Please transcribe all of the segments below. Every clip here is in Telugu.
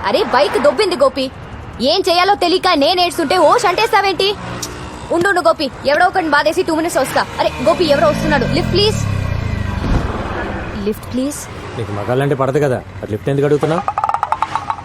అరే బైక్ దొబ్బింది గోపి. ఏం చేయాలో తెలియక నేను ఏడ్చుంటే ఓ షంటేస్తావేంటి? ఉండు గోపి, ఎవడో ఒకటి బాధేసి 2 minutes వస్తా. అరే గోపి, ఎవరో వస్తున్నాడు. Lift please. Lift please. నీకు మగాళ్ళంటే పడదు కదా, అది లిఫ్ట్ ఎందుకు అడుగుతున్నావు?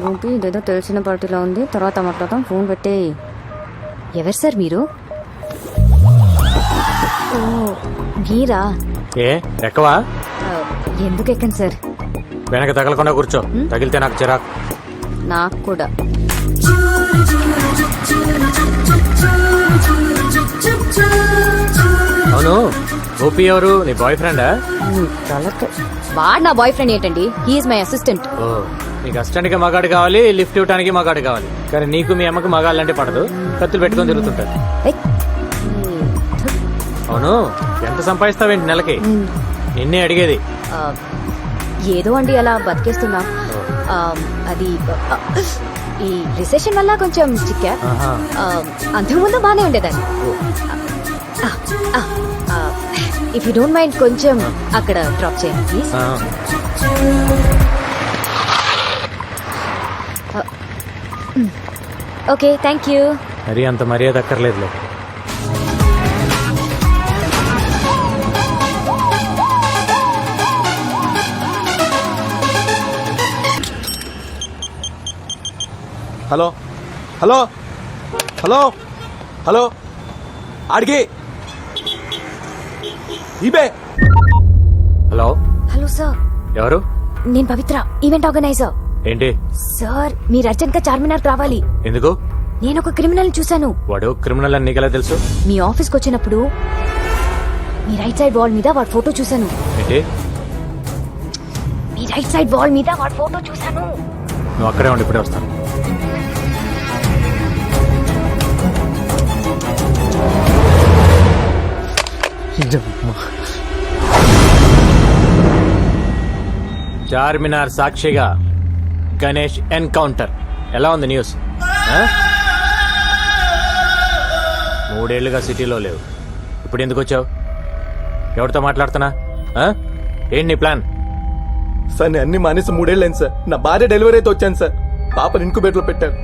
గోపి, ఇదేదో తెలిసిన పార్టీలో ఉంది, తర్వాత మాట్లాడతాం. ఫోన్ పెట్టే. ఎవరు సార్ మీరు? ఓ మీరా? ఏ ఎక్కవా? ఎందుకు ఎక్కండి సార్? వెనక తగలకుండా కూర్చో, తగిలితే నాకు చిరాకు. నాకు కూడా. అవును, గోపి ఎవరు? నీ బాయ్ ఫ్రెండా? వాడు నా బాయ్ ఫ్రెండ్ ఏంటండి? He's my assistant. ఓ, నీకు అసిస్టెంట్ కి మగాడు కావాలి, లిఫ్ట్ ఇవ్వడానికి మగాడు కావాలి. కానీ నీకు మీ అమ్మకి మగాళ్ళంటే పడదు, కత్తులు పెట్టుకొని తిరుగుతుంటారు. అవును, ఎంత సంపాదిస్తావేంటి నెలకి? నిన్నే అడిగేది. ఏదో అండి అలా బతికేస్తున్నా. అది ఈ రిసెషన్ వల్ల కొంచెం చిక్కా. అంతకుముందు బానే ఉండేదాన్ని. ఇఫ్ యూ డోంట్ మైండ్ కొంచెం అక్కడ డ్రాప్ చేయండి ప్లీజ్. Okay, thank you. మరి అంత మర్యాద అక్కర్లేదులే. హలో హలో హలో హలో అడిగి ఇబే. Hello hello sir. ఎవరు? నేను పవిత్ర, ఈవెంట్ ఆర్గనైజర్. ఏంటి సార్, మీరు అర్జెంట్ గా చార్మినార్ రావాలి. ఎందుకు? నేను ఒక క్రిమినల్ చూశాను. వాడు క్రిమినల్ అని నీకెలా తెలుసు? మీ ఆఫీస్కి వచ్చినప్పుడు మీ రైట్ సైడ్ వాల్ మీద వాడి ఫోటో చూశాను. ఏంటి? మీ రైట్ సైడ్ వాల్ మీద వాడి ఫోటో చూశాను. నువ్వు అక్కడే ఉండి ఇప్పుడే వస్తాను. చార్మినార్ సాక్షిగా గణేష్ ఎన్కౌంటర్. ఎలా ఉంది న్యూస్? 3 ఏళ్లుగా సిటీలో లేవు, ఇప్పుడు ఎందుకు వచ్చావు? ఎవరితో మాట్లాడుతున్నా? ఏంటి నీ ప్లాన్? సార్ నేను అన్ని మానేసి 3 ఏళ్ళు అయింది సార్. నా భార్య డెలివరీ అయితే వచ్చాను సార్. పాపని ఇంకుబేట్లో పెట్టారు.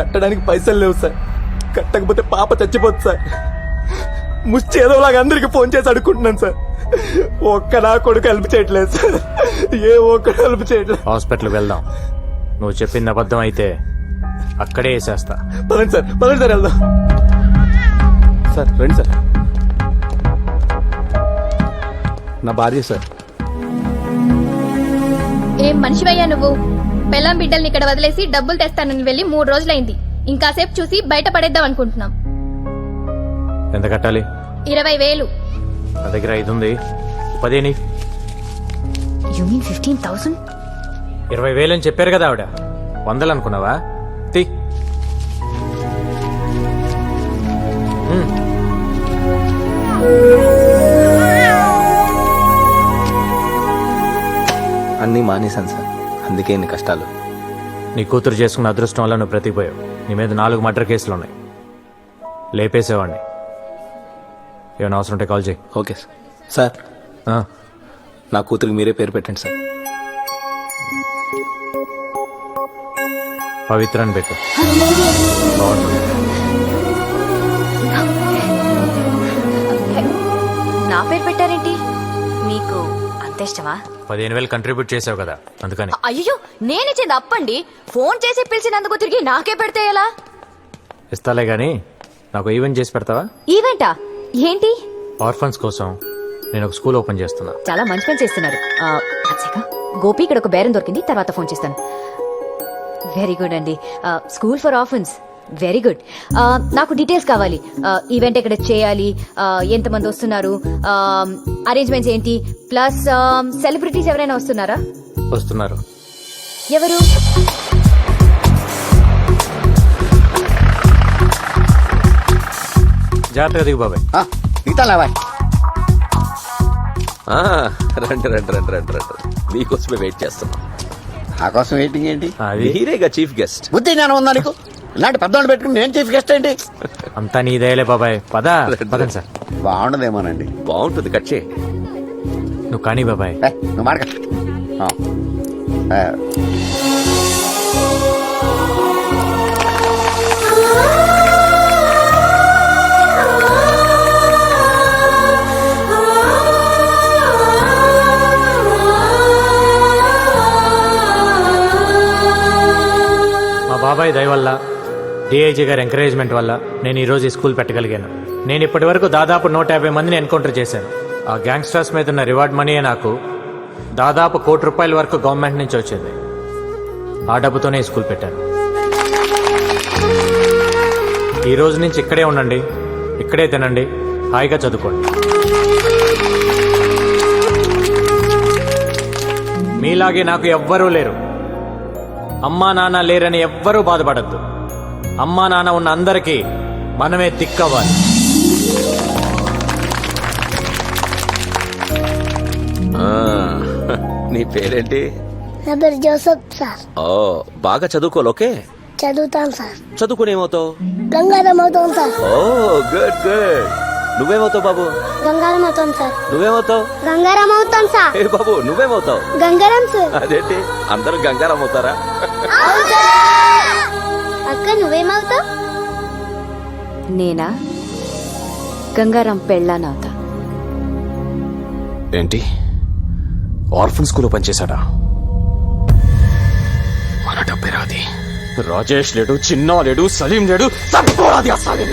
కట్టడానికి పైసలు లేవు సార్. కట్టకపోతే పాప చచ్చిపోతుంది సార్. ముష్టి ఏదోలాగా అందరికి ఫోన్ చేసి అడుక్కుంటున్నాను సార్. ఒక్క నా కొడుకు హెల్ప్ చేయట్లేదు సార్. ఏ ఒక్కడు హెల్ప్ చేయట్లేదు. హాస్పిటల్కి వెళ్దాం. నువ్వు చెప్పింది అబద్ధం అయితే అక్కడే వేసేస్తా. పదండి సార్ వెళ్దాం. సార్ రండి సార్. నా భార్య సార్. ఏం మనిషివయ్యా నువ్వు? పెళ్ళాం బిడ్డల్ని ఇక్కడ వదిలేసి డబ్బులు తెస్తానని వెళ్ళి 3 రోజులైంది. ఇంకాసేపు చూసి బయట పడేద్దాం అనుకుంటున్నాం. ఎంత కట్టాలి? 20,000. నా దగ్గర 5 ఉంది. 10 You mean 15,000? 20,000 అని చెప్పారు కదా ఆవిడ. 100 అనుకున్నావా? తీ. అన్నీ మానేశాను సార్, అందుకే ఇన్ని కష్టాలు. నీ కూతురు చేసుకున్న అదృష్టం వల్ల నువ్వు బ్రతికిపోయావు. నీ మీద 4 మర్డర్ కేసులు ఉన్నాయి. లేపేసేవాడిని. ఏమైనా అవసరం ఉంటే కాల్ చేయి. Okay sir. సార్ నా కూతురికి మీరే పేరు పెట్టండి సార్. పవిత్ర అని పెట్టు. బాగుంటుంది. నా పేరు పెట్టారేంటి? మీకు అంత ఇష్టమా? 15,000 కంట్రిబ్యూట్ చేసావు కదా, అందుకని. అయ్యో, నేనిచ్చింది అప్పండి. ఫోన్ చేసి పిలిచినందుకు తిరిగి నాకే పెడితే ఎలా? ఇస్తాలే గానీ నాకు ఈవెంట్ చేసి పెడతావా? ఈవెంటా? ఏంటి? ఆర్ఫన్స్ కోసం నేను ఒక స్కూల్ ఓపెన్ చేస్తున్నా. చాలా మంచి పని చేస్తున్నారు. గోపి, ఇక్కడ ఒక బేరం దొరికింది, తర్వాత ఫోన్ చేస్తాను. వెరీ గుడ్ అండి. School for orphans, very good. నాకు డీటెయిల్స్ కావాలి. ఈవెంట్ ఎక్కడ చేయాలి, ఎంతమంది వస్తున్నారు, అరేంజ్మెంట్స్ ఏంటి, ప్లస్ సెలబ్రిటీస్ ఎవరైనా వస్తున్నారా? వస్తున్నారు. ఎవరు? జాగ్రత్తగా దిగు బాబాయ్. రండి రండి రండి రండి రండి. మీకోసమే వెయిట్ చేస్తున్నాం. నా కోసం వెయిటింగ్ ఏంటి? మీరేగా చీఫ్ గెస్ట్. బుద్ధి జ్ఞానం ఉందా నీకు? ఇలాంటి పెద్దవాళ్ళు పెట్టుకుని నేను చీఫ్ గెస్ట్ ఏంటి? అంతా నీ దయలే బాబాయ్. పదండి సార్. బాగుండదేమోనండి. బాగుంటుంది, కట్ చేయి. నువ్వు కానీ బాబాయ్. నువ్వు మాడక బాబాయ్ దయ వల్ల డిఐజీ గారి ఎంకరేజ్మెంట్ వల్ల నేను ఈరోజు ఈ స్కూల్ పెట్టగలిగాను. నేను ఇప్పటి వరకు దాదాపు 150 మందిని ఎన్కౌంటర్ చేశాను. ఆ గ్యాంగ్స్టర్స్ మీద ఉన్న రివార్డ్ మనీయే నాకు దాదాపు ₹1 కోటి వరకు గవర్నమెంట్ నుంచి వచ్చింది. ఆ డబ్బుతోనే ఈ స్కూల్ పెట్టాను. ఈ రోజు నుంచి ఇక్కడే ఉండండి, ఇక్కడే తినండి, హాయిగా చదువుకోండి. మీలాగే నాకు ఎవ్వరూ లేరు. అమ్మా నాన్న లేరని ఎవ్వరూ బాధపడద్దు. అమ్మా నాన్న ఉన్న అందరికీ మనమే దిక్కవ్వాలి. ఆ, నీ పేరేంటి? నా పేరు జోసఫ్ సార్. ఓ, బాగా చదువుకోవాలి. ఓకే, చదువుతాను సార్. చదువుకుని ఏమవుతావు? గంగారం అవుతాం సార్. ఓ గుడ్ గుడ్. నువ్వేమవుతావు బాబు? గంగారం అవుతాం సార్. నువ్వేమవుతావు? గంగారం అవుతాం సార్. ఏ బాబు, నువ్వేమవుతావు? గంగారం సార్. అదేంటి అందరూ గంగారం అవుతారా? అక్క నువ్వేమవుతావు? నేనా గంగారాం పెళ్ళానవుతా. ఏంటి ఆర్ఫన్ స్కూల్లో పనిచేశాడా? మన డబ్బే రాది. రాజేష్ లేడు, చిన్నా లేడు, సలీం లేడు, తప్పుకోరాది అసలు.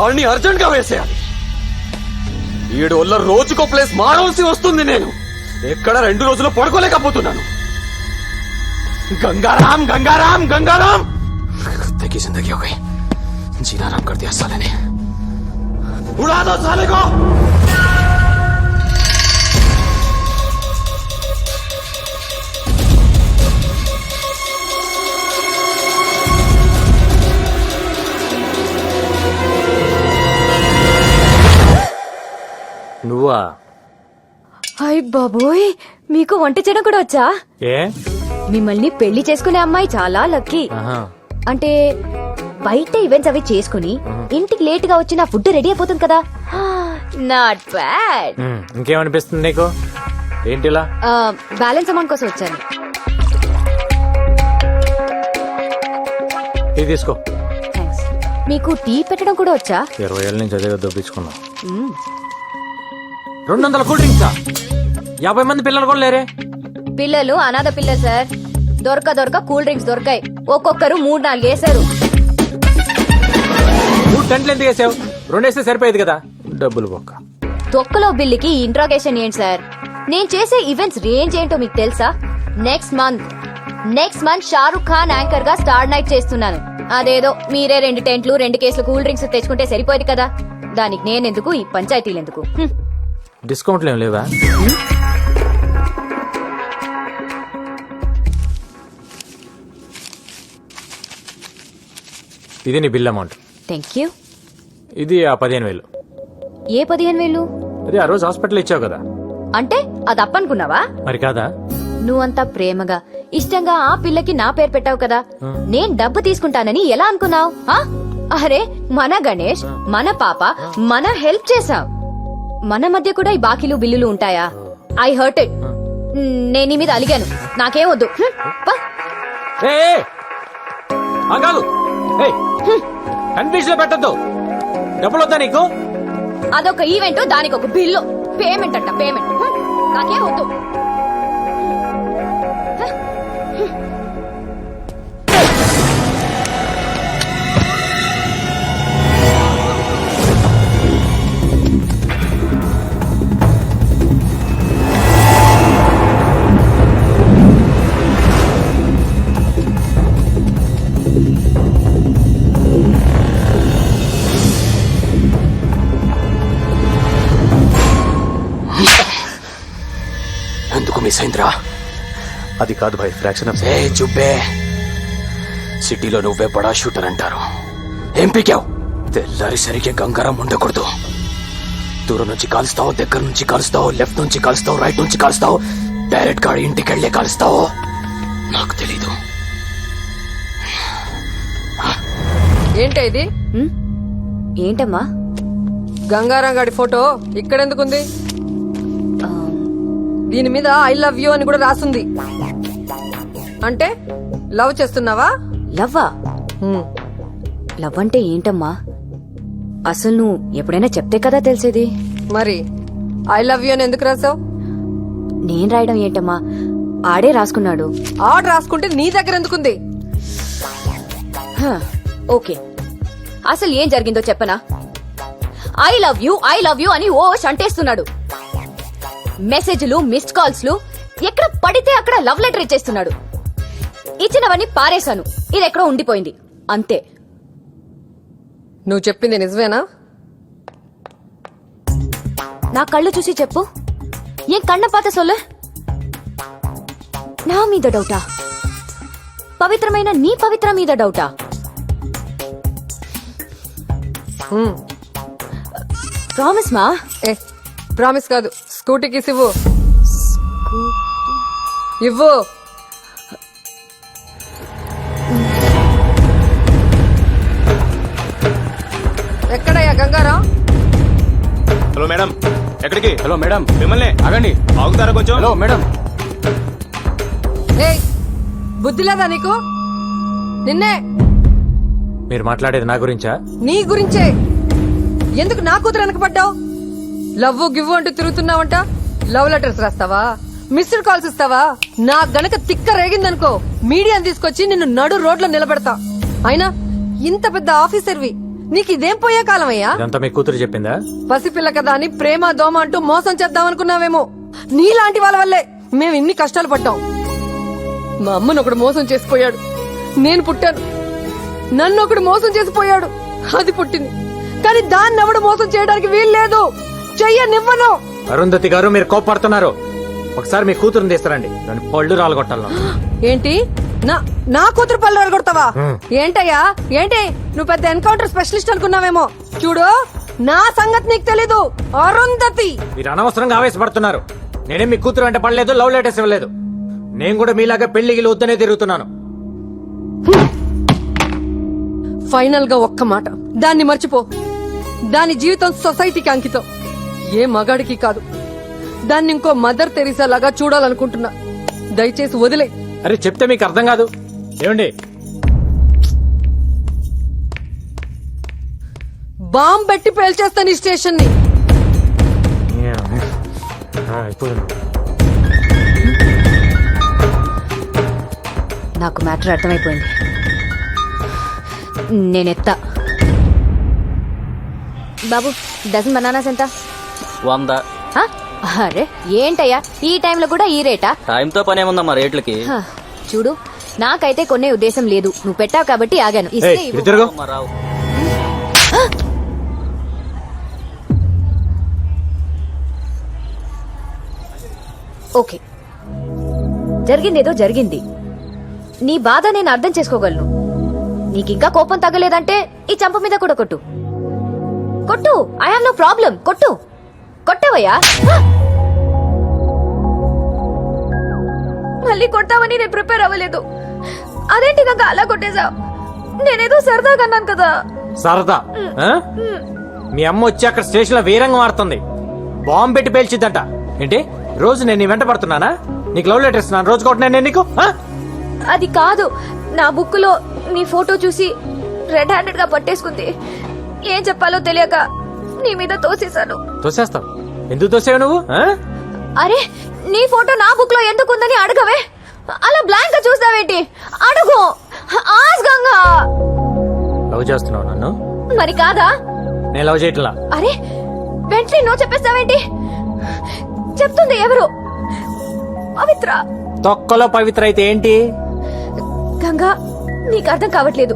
ఆడిని అర్జెంట్ గా వేసేయాలి. 7 వల్ల రోజుకో ప్లేస్ మారవలసి వస్తుంది. నేను ఎక్కడ 2 రోజులు పడుకోలేకపోతున్నాను. गंगाराम गंगाराम गंगाराम कुत्ते की जिंदगी हो गई. जीना आराम कर दिया साले ने. उड़ा दो साले को. నువ్వా? హాయ్ బాబోయ్, మీకు వంట చేయడం కూడా వచ్చా? ఏ మిమ్మల్ని పెళ్లి చేసుకునే అమ్మాయి చాలా లక్కీ. ఆహా. అంటే బయట ఈవెంట్స్ అవి చేసుకుని ఇంటికి లేట్ గా వచ్చి నా ఫుడ్ రెడీ అయిపోతుంది కదా. Not bad. ఇంకేమనిపిస్తుంది నీకు? ఏంటిలా? బ్యాలెన్స్ అమౌంట్ కోసం వచ్చాను. ఇది తీసుకో. థ్యాంక్స్. మీకు టీ పెట్టడం కూడా వచ్చా? 20 ఏళ్ళ నుంచి అదే దొబ్బించుకున్నా. 200 కూల్ డ్రింక్సా? 50 మంది పిల్లలు కూడా లేరే. పిల్లలు అనాథ పిల్లలు సార్. దొరక కూల్ డ్రింక్స్ దొరకాయి. ఒక్కొక్కరు 3-4 వేశారు. నువ్వు టెంట్లు ఎందుకు వేసావు? 2 వేస్తే సరిపోయేది కదా. డబ్బులు బొక్క. తొక్కలో బిల్లుకి ఇంట్రాగేషన్ ఏంటి సార్? నేను చేసే ఈవెంట్స్ రేంజ్ ఏంటో మీకు తెలుసా? Next month Shahrukh Khan anchor గా స్టార్ నైట్ చేస్తున్నాను. అదేదో మీరే 2 టెంట్లు 2 కేసులు కూల్ డ్రింక్స్ తెచ్చుకుంటే సరిపోయేది కదా. దానికి నేనెందుకు, ఈ పంచాయతీలు ఎందుకు? డిస్కౌంట్లు ఏం లేవా? ఇది నీ బిల్ అమౌంట్. Thank you. ఇది ఆ 15,000. ఏ 15,000? అది ఆ రోజు హాస్పిటల్ ఇచ్చావు కదా. అంటే అది అప్పనుకున్నావా? మరి కాదా? నువ్వంతా ప్రేమగా ఇష్టంగా ఆ పిల్లకి నా పేరు పెట్టావు కదా. నేను డబ్బు తీసుకుంటానని ఎలా అనుకున్నావు? అరే మన గణేష్, మన పాప, మన హెల్ప్ చేసావు. మన మధ్య కూడా ఈ బాకీలు బిల్లులు ఉంటాయా? I hurt it. నేను నీ మీద అలిగాను. నాకేం వద్దు. కన్ఫ్యూజన్ లో పెట్టద్దు. డబ్బులు వద్దా నీకు? అదొక ఈవెంట్, దానికి ఒక బిల్లు. పేమెంట్ అంట పేమెంట్. నాకేం వద్దు. ఎందుకు మిస్ అయిందిరా? అది కాదు భాయ్, ఫ్రాక్షన్ ఆఫ్ ఏ చుబ్బే. సిటీలో నువ్వే బడా షూటర్ అంటారు. ఏం పీకావు? తెల్లారి సరిగ్గా గంగారం ఉండకూడదు. దూరం నుంచి కాలుస్తావు, దగ్గర నుంచి కాలుస్తావు, లెఫ్ట్ నుంచి కాలుస్తావు, రైట్ నుంచి కాలుస్తావు, డైరెక్ట్ గా ఇంటికి వెళ్ళే కాలుస్తావు. నాకు తెలీదు. ఏంటే ఇది? ఏంటమ్మా? గంగారాం గారి ఫోటో ఇక్కడెందుకుంది? దీని మీద ఐ లవ్ యూ అని కూడా రాసుంది. అంటే లవ్ చేస్తున్నావా? లవ్వా? లవ్ అంటే ఏంటమ్మా? అసలు నువ్వు ఎప్పుడైనా చెప్తే కదా తెలిసేది. మరి ఐ లవ్ యూ అని ఎందుకు రాసావు? నేను రాయడం ఏంటమ్మా? ఆడే రాసుకున్నాడు. ఆర్డర్ రాసుకుంటే నీ దగ్గర ఎందుకుంది? ఓకే, అసలు ఏం జరిగిందో చెప్పనా? ఐ లవ్ యూ అని ఓ అంటేస్తున్నాడు. మెసేజ్లు, మిస్డ్ కాల్స్లు ఎక్కడ పడితే అక్కడ లవ్ లెటర్ ఇచ్చేస్తున్నాడు. ఇచ్చినవన్నీ పారేశాను, ఇది ఎక్కడో ఉండిపోయింది అంతే. నువ్వు చెప్పింది నిజమేనా? నా కళ్ళు చూసి చెప్పు, ఏం కన్న పాత సొల్లు? నా మీద డౌటా? పవిత్రమైన నీ పవిత్ర మీద డౌటా? ప్రామిస్ మా. ఏ ప్రామిస్ కాదు, స్కూటీకి ఇవ్వు. ఇవ్వు. ఎక్కడయ్యా గంగారాం? హలో మేడం, ఎక్కడికి? హలో మేడం, మిమ్మల్ని ఆగండి. ఆగుతారా కొంచెం? Hello madam. ఏయ్, బుద్ధి లేదా నీకు? నిన్నే. మీరు మాట్లాడేది నా గురించా? నీ గురించే. ఎందుకు నా కూతురు వెనకపడ్డావు? లవ్వు గివ్వు అంటూ తిరుగుతున్నావంట. లవ్ లెటర్స్ రాస్తావా? మిస్డ్ కాల్స్ ఇస్తావా? నా గనక తిక్క రేగిందనుకో, మీడియాని తీసుకొచ్చి నిన్ను నడు రోడ్లో నిలబెడతా. అయినా ఇంత పెద్ద ఆఫీసర్వి, నీకు ఇదేం పోయే కాలం అయ్యా? ఇదంతా మీ కూతురు చెప్పిందా? పసిపిల్ల కదా అని ప్రేమ దోమ అంటూ మోసం చేద్దాం అనుకున్నావేమో. నీలాంటి వాళ్ళ వల్లే మేము ఇన్ని కష్టాలు పడ్డాం. మా అమ్మను ఒకడు మోసం చేసిపోయాడు, నేను పుట్టాను. నన్ను ఒకడు మోసం చేసిపోయాడు, అది పుట్టింది. కానీ దాన్ని ఎవడు మోసం చేయడానికి వీలు లేదు. చెయ్యనివ్వను. అరుంధతి గారు, మీరు కోపడుతున్నారు. ఒకసారి మీ కూతురుని తీస్తారండి, దాని పళ్ళు రాలగొట్టాలను. ఏంటి? నా కూతురు పళ్ళు అడగొడతావా? ఏంటయ్యా ఏంటి? నువ్వు పెద్ద ఎన్కౌంటర్ స్పెషలిస్ట్ అనుకున్నావేమో. చూడు, నా సంగతి నీకు తెలీదు. అరుంధతి, మీరు అనవసరంగా ఆవేశపడుతున్నారు. నేనేం మీ కూతురు వెంట పడలేదు, లవ్ లెటర్స్ ఇవ్వలేదు. నేను కూడా మీలాగా పెళ్లికి వద్దనే తిరుగుతున్నాను. ఫైనల్ గా ఒక్క మాట, దాన్ని మర్చిపో. దాని జీవితం సొసైటీకి అంకితం, ఏ మగాడికి కాదు. దాన్ని ఇంకో మదర్ తెరీసా లాగా చూడాలనుకుంటున్నా. దయచేసి వదిలే. అరే చెప్తే మీకు అర్థం కాదు. ఏమండి, బాంబ్ పెట్టి పేల్చేస్తాను ఈ స్టేషన్ ని. నాకు మ్యాటర్ అర్థమైపోయింది. నేనెత్తా. బాబు, డజన్ బనానాస్ ఎంత? 100. హ? అరే ఏంటయ్యా, ఈ టైంలో కూడా ఈ రేటా? టైంతో పని ఏముందమ్మా రేట్లకి? హ, చూడు, నాకైతే కొనే ఉద్దేశం లేదు. నువ్వు పెట్టావు కాబట్టి ఆగాను. ఇస్తే ఏయ్, ఇవ్వు. ఇటు తిరుగు. అమ్మా, రావు. ఓకే, జరిగిందేదో జరిగింది. నీ బాధ నేను అర్థం చేసుకోగలను. నీకింకా కోపం తగ్గలేదంటే ఈ చంప మీద కూడా కొట్టు. కొట్టు, ఐ హావ్ నో ప్రాబ్లం. కొట్టు. కొట్టవయ్యా. మళ్ళీ కొట్టావని నేను ప్రిపేర్ అవ్వలేదు. అదేంటి కనుక అలా కొట్టేశావు? నేనేదో సరదాగా అన్నాను కదా. సరదా? ఆ? మీ అమ్మ వచ్చి అక్కడ స్టేషన్ లో వీరంగం ఆడుతుంది. బాంబు పెట్టి పేల్చిద్దంట. ఏంటి, రోజు నేను నీ వెంట పడుతున్నానా? నీకు లవ్ లెటర్ ఇస్తున్నాను, రోజు కొట్టినా నేను నీకు? ఆ? అది కాదు, నా బుక్ లో నీ ఫోటో చూసి రెడ్ హ్యాండెడ్ గా పట్టేసుకుంది. ఏం చెప్పాలో తెలియక నీ మీద తోసేశాను. తోసేస్తావు? ఎందుకు తోసేవు నువ్వు? ఆ? అరే, నీ ఫోటో నా బుక్ లో ఎందుకుందని అడగవే. అలా బ్లాంక్ గా చూస్తావేంటి? అడుగు. ఆస్గంగా. లవ్ చేస్తున్నావు నన్ను? మరి కాదా? నేను లవ్ చేయట్లా. అరే, వెంటనే నో చెప్పేస్తావేంటి? చెప్తుంది ఎవరు? పవిత్ర. తొక్కలో పవిత్ర అయితే ఏంటి? గంగా, నీకు అర్థం కావట్లేదు.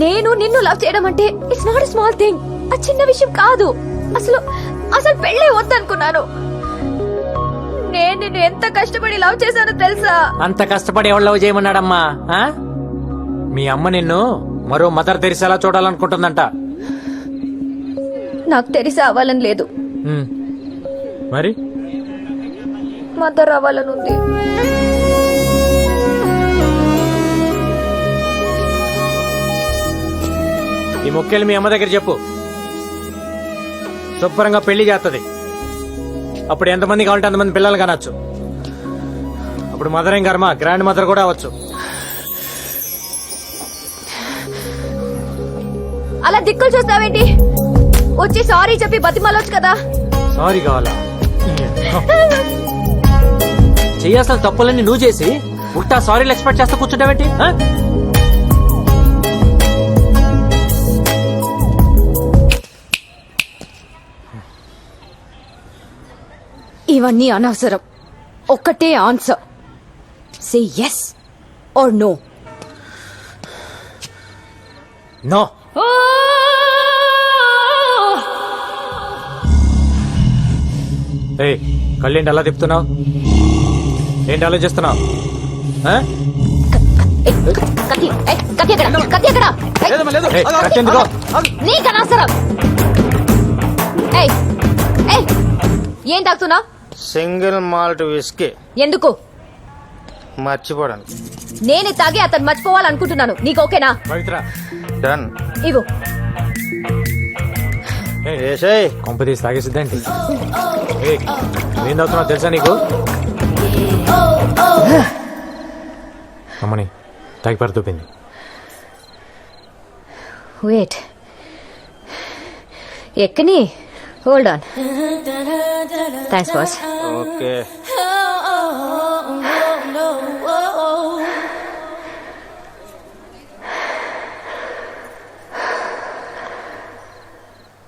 నేను నిన్ను లవ్ చేయడం అంటే ఇట్స్ నాట్ స్మాల్ థింగ్. ఆ చిన్న విషయం కాదు. అసలు అసలు పెళ్ళే వద్దనుకున్నాను. నేను నిన్ను ఎంత కష్టపడి లవ్ చేశానో తెలుసా? అంత కష్టపడి ఎవరు లవ్ చేయమన్నాడమ్మా? ఆ? మీ అమ్మ నిన్ను మరో మదర్ తెరిసేలా చూడాలనుకుంటుందంట. నాకు తెలిసి అవ్వాలని లేదు, ఉమ్. మరి మదర్ అవ్వాలని ఉంది. ఈ మొక్కేలు మీ అమ్మ దగ్గర చెప్పు. శుభ్రంగా పెళ్లి చేస్తుంది. అప్పుడు ఎంతమంది కావాలంటే అంతమంది పిల్లలు కనొచ్చు. అప్పుడు మదర్ ఏం కర్మ, గ్రాండ్ మదర్ కూడా అవ్వచ్చు. అలా దిక్కులు చూస్తావేంటి? వచ్చి సారీ చెప్పి బతిమాలొచ్చు కదా. సారీ కావాలా? చేయాల్సిన తప్పులన్నీ నువ్వు చేసి ఉల్టా సారీలు ఎక్స్పెక్ట్ చేస్తా కూర్చుంటావేంటి ఆ? ఇవన్నీ అనవసరం. ఒక్కటే answer. Say yes or no. No. ఏయ్, కళ్ళేంటి అలా తిప్పుతున్నావు? ఏంటి ఆలోచిస్తున్నావు? ఆ? కత్తి కత్తి ఎక్కడ? కత్తి ఎక్కడ? ఏయ్, కత్తి ఎందుకో? నీకు అనవసరం. ఏయ్ ఏయ్, ఏం తాగుతున్నా? సింగిల్ మాల్ట్ విస్కీ ఎందుకు? మర్చిపోవడానికి. నేనే తాగి అతను మర్చిపోవాలనుకుంటున్నాను. నీకు ఓకేనా? పవిత్ర, డన్. ఇవ్వు. ఏసేయ్. కొంప తీసి తాగేసిద్దేంటి? ఏయ్, ఏం తాగుతున్నావు తెలుసా నీకు? అమ్మని తాగి పడుతుంది. వెయిట్, ఎక్కని. Hold on. Thanks boss. Okay.